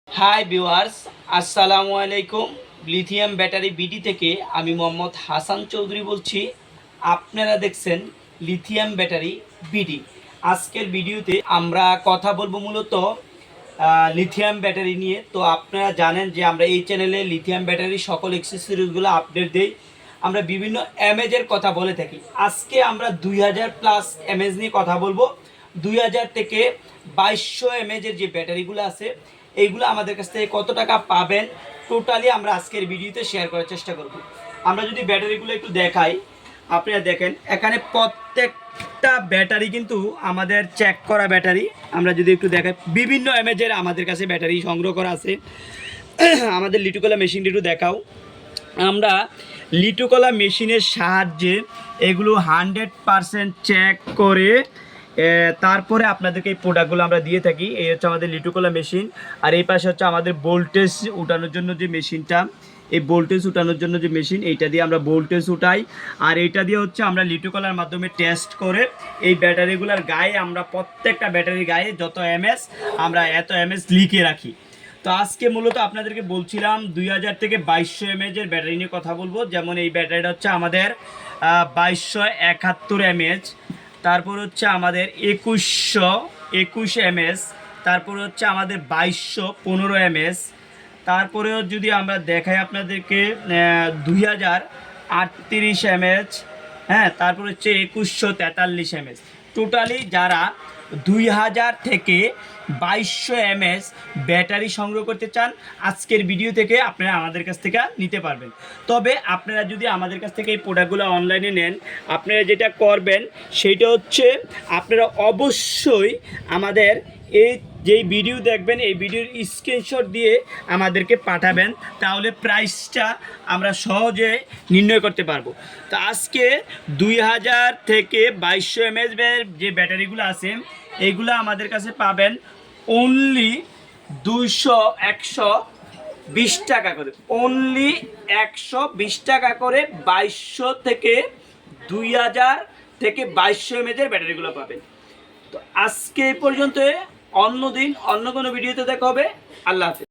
Hi viewers, আসসালামু আলাইকুম। Lithium battery BD থেকে আমি মোহাম্মদ হাসান চৌধুরী বলছি। আপনারা দেখছেন লিথিয়াম ব্যাটারি বিডি। আজকের ভিডিওতে আমরা কথা বলবো মূলত লিথিয়াম ব্যাটারি নিয়ে। তো আপনারা জানেন যে আমরা এই চ্যানেলে লিথিয়াম ব্যাটারি সকল এক্সেসরিজগুলো আপডেট দিই। আমরা বিভিন্ন এমএজের কথা বলে থাকি। আজকে আমরা 2000+ এমএজ নিয়ে কথা বলবো। 2000 থেকে 2200 এমএজের যে ব্যাটারিগুলো আছে এইগুলো আমাদের কাছ থেকে কত টাকা পাবেন টোটালি আমরা আজকের ভিডিওতে শেয়ার করার চেষ্টা করব। আমরা যদি ব্যাটারিগুলো একটু দেখাই, আপনারা দেখেন এখানে প্রত্যেকটা ব্যাটারি কিন্তু আমাদের চেক করা ব্যাটারি। আমরা যদি একটু দেখাই, বিভিন্ন এমএজের আমাদের কাছে ব্যাটারি সংগ্রহ করা আছে। আমাদের লিটুকলা মেশিনটি একটু দেখাও। আমরা লিটুকলা মেশিনের সাহায্যে এগুলো 100% চেক করে তারপরে আপনাদেরকে এই প্রোডাক্টগুলো আমরা দিয়ে থাকি। এই হচ্ছে আমাদের লিটুকলা মেশিন, আর এই পাশে হচ্ছে আমাদের ভোল্টেজ উঠানোর জন্য যে মেশিনটা, এই ভোল্টেজ উঠানোর জন্য যে মেশিন, এইটা দিয়ে আমরা ভোল্টেজ উঠাই। আর এইটা দিয়ে হচ্ছে আমরা লিটুকলার মাধ্যমে টেস্ট করে এই ব্যাটারিগুলোর গায়ে, আমরা প্রত্যেকটা ব্যাটারির গায়ে যত এমএস আমরা এত এমএস লিখে রাখি। তো আজকে মূলত আপনাদেরকে বলছিলাম 2000 থেকে 2200 এমএজের ব্যাটারি নিয়ে কথা বলবো। যেমন এই ব্যাটারিটা হচ্ছে আমাদের 2271 এমএচ, তারপর হচ্ছে আমাদের 2121 এমএস, তারপর হচ্ছে আমাদের 2215 এমএস, তারপরেও যদি আমরা দেখাই আপনাদেরকে 2038 এমএচ, হ্যাঁ, তারপর হচ্ছে 2143 এমএস। টোটালি যারা 2000 থেকে 2200 এমএস ব্যাটারি সংগ্রহ করতে চান, আজকের ভিডিও থেকে আপনারা আমাদের কাছ থেকে নিতে পারবেন। তবে আপনারা যদি আমাদের কাছ থেকে এই প্রোডাক্টগুলো অনলাইনে নেন, আপনারা যেটা করবেন সেইটা হচ্ছে আপনারা অবশ্যই আমাদের এই যেই ভিডিও দেখবেন এই ভিডিওর স্ক্রিনশট দিয়ে আমাদেরকে পাঠাবেন, তাহলে প্রাইসটা আমরা সহজে নির্ণয় করতে পারবো। তো আজকে 2000 থেকে 2200 এমএএচের যে ব্যাটারিগুলো আছে এইগুলো আমাদের কাছে পাবেন অনলি 120 টাকা করে, অনলি 120 টাকা করে 2200 থেকে 2000 থেকে 2200 এমএএচের ব্যাটারিগুলো পাবেন। তো আজকে এই পর্যন্ত, অন্য দিন অন্য কোনো ভিডিওতে দেখা হবে। আল্লাহ হাফেজ।